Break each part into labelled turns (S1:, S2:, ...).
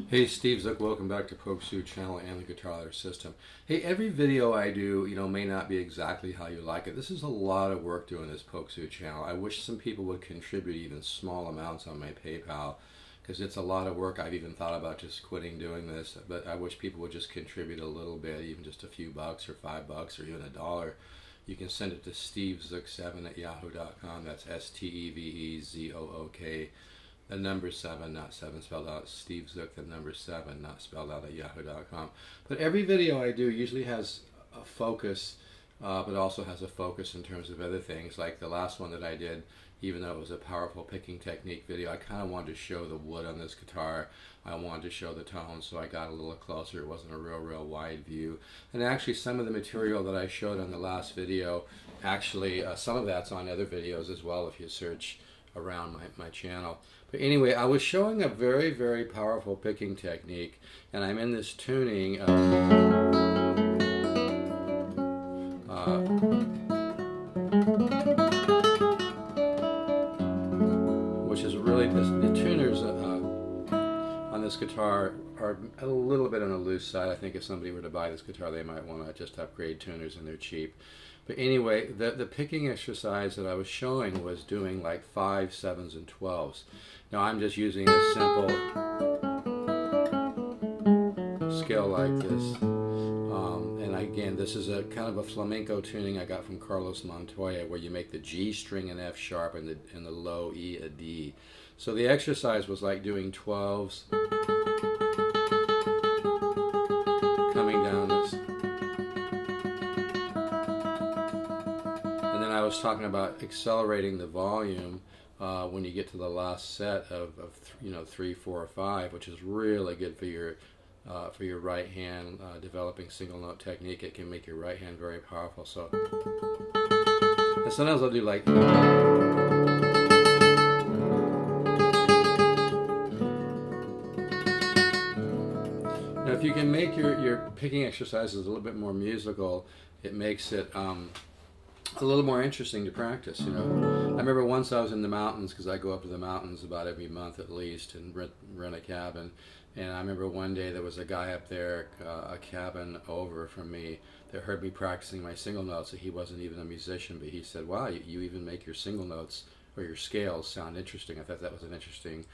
S1: Hey, Steve Zook, welcome back to polkzoo channel and the Guitar Ladder System. Hey, every video I do, may not be exactly how you like it. This is a lot of work doing this polkzoo channel. I wish some people would contribute even small amounts on my PayPal, because it's a lot of work. I've even thought about just quitting doing this, but I wish people would just contribute a little bit, even just a few bucks or $5 or even $1. You can send it to stevezook7@yahoo.com. That's STEVEZOOK. The number 7, not 7 spelled out. Steve Zook, the number 7, not spelled out, at yahoo.com. But every video I do usually has a focus, but also has a focus in terms of other things. Like the last one that I did, even though it was a powerful picking technique video, I kind of wanted to show the wood on this guitar. I wanted to show the tones, so I got a little closer. It wasn't a real wide view. And actually, some of the material that I showed on the last video, actually, some of that's on other videos as well if you search around my channel. But anyway, I was showing a very powerful picking technique, and I'm in this tuning which is really, the tuners on this guitar are a little bit on the loose side. I think if somebody were to buy this guitar, they might want to just upgrade tuners, and they're cheap. But anyway, the picking exercise that I was showing was doing like 5s, 7s, and 12s. Now I'm just using a simple scale like this. And again, this is a kind of a flamenco tuning I got from Carlos Montoya, where you make the G string an F sharp and the low E a D. So the exercise was like doing 12s, coming down this. And then I was talking about accelerating the volume when you get to the last set of 3, 4, or 5, which is really good for your right hand developing single note technique. It can make your right hand very powerful. So, and sometimes I'll do like. Now, if you can make your picking exercises a little bit more musical, it makes it a little more interesting to practice. I remember once I was in the mountains, because I go up to the mountains about every month at least and rent a cabin. And I remember one day there was a guy up there, a cabin over from me, that heard me practicing my single notes. He wasn't even a musician, but he said, "Wow, you even make your single notes or your scales sound interesting." I thought that was an interesting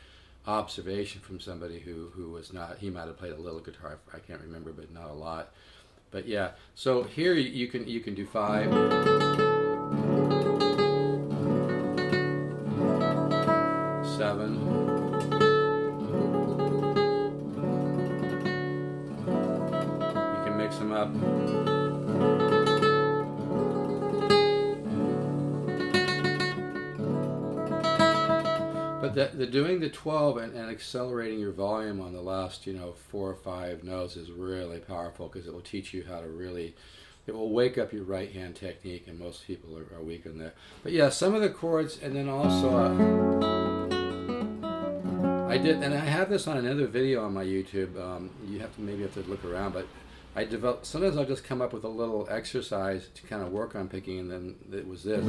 S1: observation from somebody who was not, he might have played a little guitar, I can't remember, but not a lot. But yeah, so here you can do 5, 7, you can mix them up. But the doing the 12 and accelerating your volume on the last 4 or 5 notes is really powerful, because it will teach you how to really, it will wake up your right hand technique, and most people are weak in there. But yeah, some of the chords, and then also I have this on another video on my YouTube. You maybe have to look around, but I developed, sometimes I'll just come up with a little exercise to kind of work on picking, and then it was this.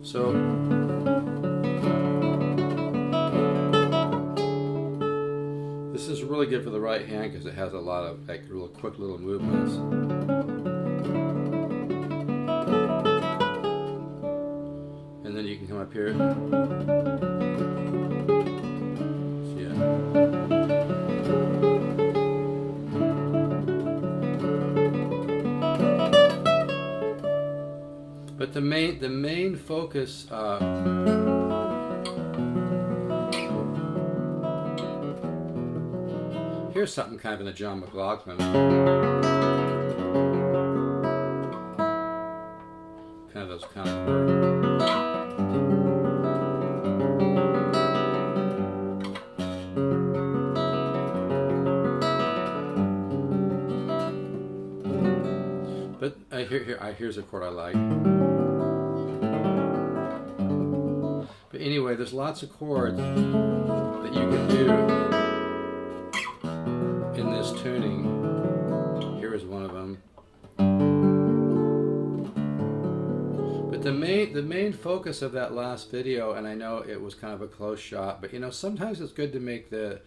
S1: So this is really good for the right hand, because it has a lot of like real quick little movements. And then you can come up here. But the main focus, here's something kind of in the John McLaughlin. Kind of those kind of chords. Here's a chord I like. But anyway, there's lots of chords that you can do in this tuning. Here is one of them. But the main focus of that last video, and I know it was kind of a close shot, but you know, sometimes it's good to make the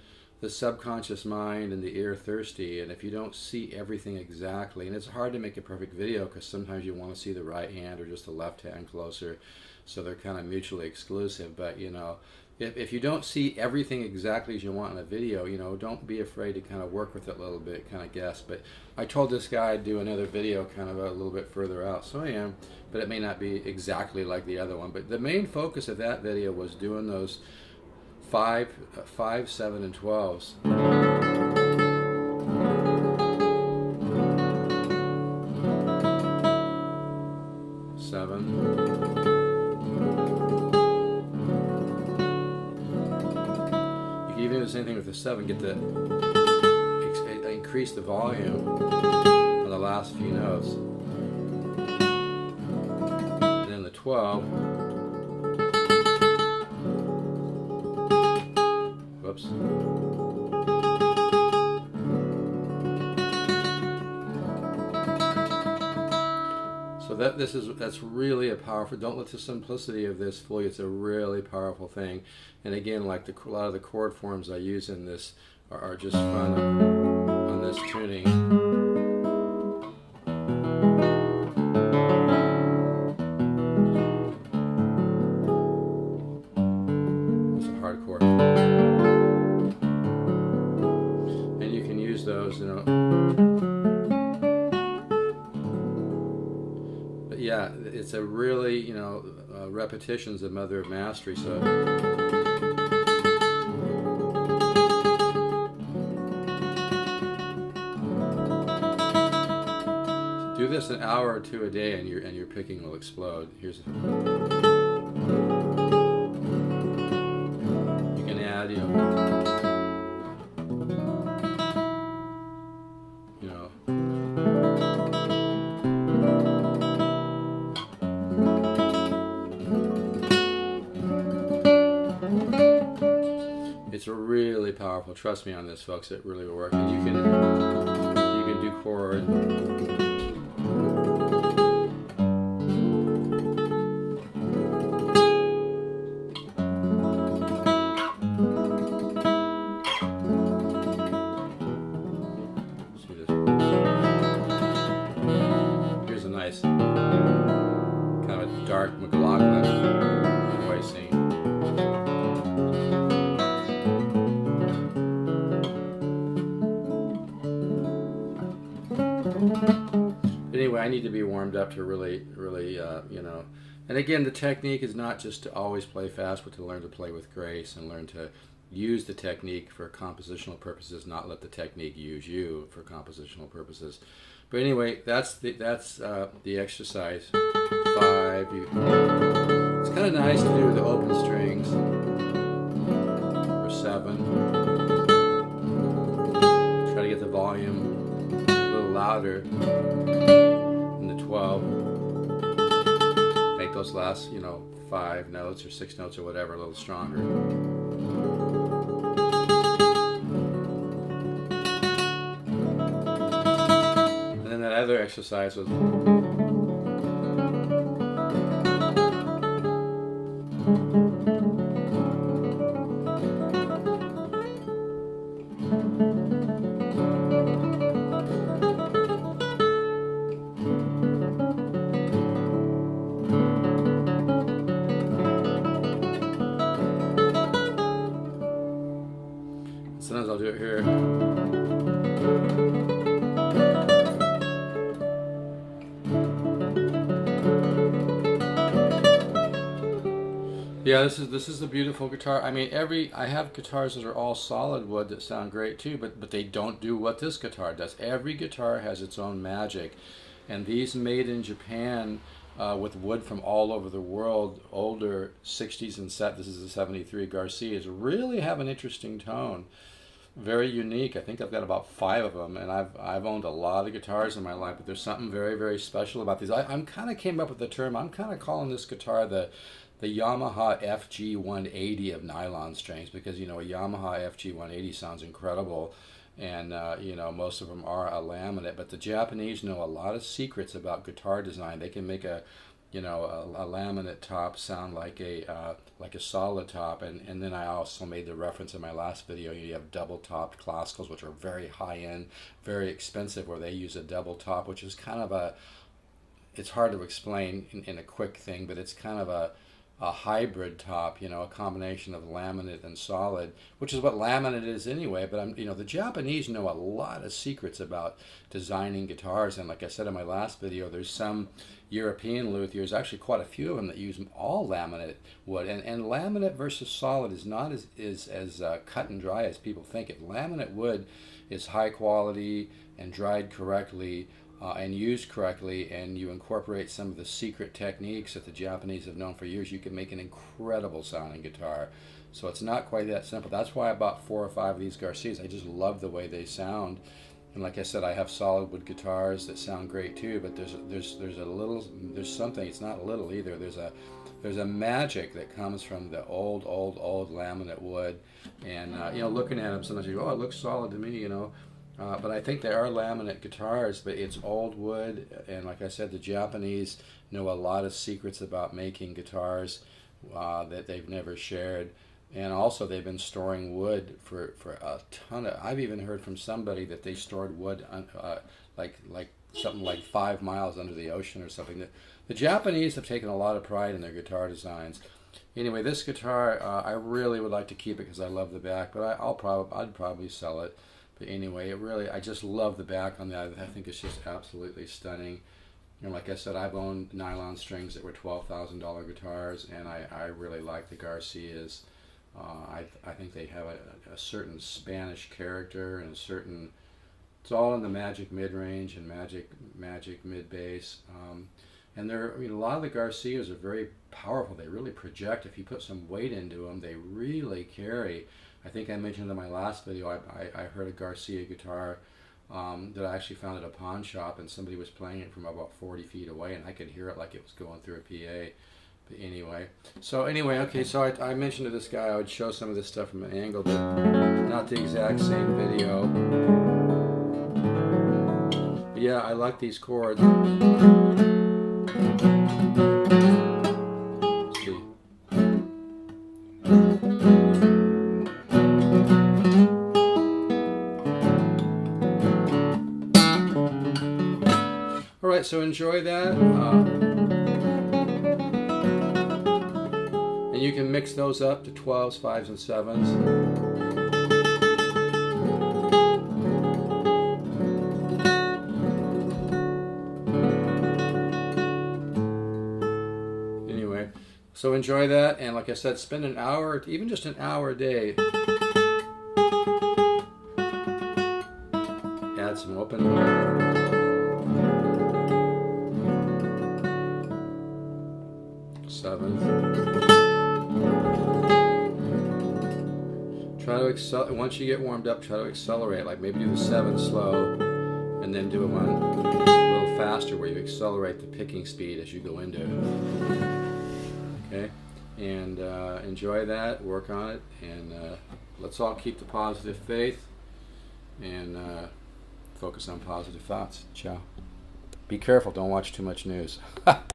S1: subconscious mind and the ear thirsty, and if you don't see everything exactly, and it's hard to make a perfect video because sometimes you want to see the right hand or just the left hand closer, so they're kind of mutually exclusive. But you know, if you don't see everything exactly as you want in a video, you know, don't be afraid to kind of work with it a little bit, kind of guess. But I told this guy I'd do another video kind of a little bit further out, so I am, but it may not be exactly like the other one. But the main focus of that video was doing those 5, 7, and 12s. Even the same thing with the 7, get the increase the volume on the last few notes, and then the 12. Whoops. So that's really a powerful. Don't let the simplicity of this fool you. It's a really powerful thing. And again, like a lot of the chord forms I use in this are just fun on this tuning. It's a hard chord, and you can use those, you know. Yeah, it's a really, you know, repetition's the mother of mastery. So do this an hour or two a day, and your picking will explode. Here's you can add, you know. It's really powerful. Trust me on this, folks. It really will work. And you can do chord. See this? Here's a nice kind of a dark McLaughlin voicing. Anyway, I need to be warmed up to really, you know. And again, the technique is not just to always play fast, but to learn to play with grace and learn to use the technique for compositional purposes, not let the technique use you for compositional purposes. But anyway, that's the exercise 5. It's kind of nice to do the open strings for 7. Try to get the volume a little louder in the 12. Make those last, you know, 5 notes or 6 notes or whatever a little stronger. And then that other exercise was sometimes I'll do it here. Yeah, this is a beautiful guitar. I mean, I have guitars that are all solid wood that sound great too, but they don't do what this guitar does. Every guitar has its own magic, and these made in Japan with wood from all over the world, older 60s and set. This is a 73 Garcias, really have an interesting tone. very unique. I think I've got about 5 of them, and I've owned a lot of guitars in my life, but there's something very, very special about these. I'm kind of came up with the term. I'm kind of calling this guitar the Yamaha FG180 of nylon strings, because you know, a Yamaha FG180 sounds incredible, and you know, most of them are a laminate, but the Japanese know a lot of secrets about guitar design. They can make a, you know, a laminate top sound like a solid top, and then I also made the reference in my last video. You have double topped classicals, which are very high end, very expensive, where they use a double top, which is kind of a, it's hard to explain in a quick thing, but it's kind of a hybrid top, you know, a combination of laminate and solid, which is what laminate is anyway. But you know, the Japanese know a lot of secrets about designing guitars, and like I said in my last video, there's some European luthiers, actually quite a few of them, that use all laminate wood, and laminate versus solid is not as cut and dry as people think. If laminate wood is high quality and dried correctly, and used correctly, and you incorporate some of the secret techniques that the Japanese have known for years, you can make an incredible sounding guitar. So it's not quite that simple. That's why I bought 4 or 5 of these Garcias. I just love the way they sound. And like I said, I have solid wood guitars that sound great too, but there's something, it's not a little either, there's a magic that comes from the old laminate wood. And you know, looking at them, sometimes you go, oh, it looks solid to me, you know. But I think they are laminate guitars, but it's old wood, and like I said, the Japanese know a lot of secrets about making guitars that they've never shared. And also, they've been storing wood for a ton of, I've even heard from somebody that they stored wood like something like 5 miles under the ocean or something. The Japanese have taken a lot of pride in their guitar designs. Anyway, this guitar, I really would like to keep it because I love the back, but I'd probably sell it. But anyway, I just love the back on that. I think it's just absolutely stunning. And like I said, I've owned nylon strings that were $12,000 guitars, and I really like the Garcias. I think they have a certain Spanish character, and a certain, it's all in the magic mid-range and magic mid-bass. And they're, I mean, a lot of the Garcias are very powerful. They really project. If you put some weight into them, they really carry. I think I mentioned in my last video, I heard a Garcia guitar that I actually found at a pawn shop, and somebody was playing it from about 40 feet away, and I could hear it like it was going through a PA. But anyway, okay, so I mentioned to this guy I would show some of this stuff from an angle, but not the exact same video. But yeah, I like these chords. Let's see. Alright, so enjoy that. And you can mix those up to 12s, 5s, and 7s. Anyway, so enjoy that, and like I said, spend an hour, even just an hour a day. Add some open. Try to accelerate. Once you get warmed up, try to accelerate. Like maybe do the 7 slow, and then do one a little faster, where you accelerate the picking speed as you go into it. Okay, and enjoy that. Work on it, and let's all keep the positive faith and focus on positive thoughts. Ciao. Be careful. Don't watch too much news.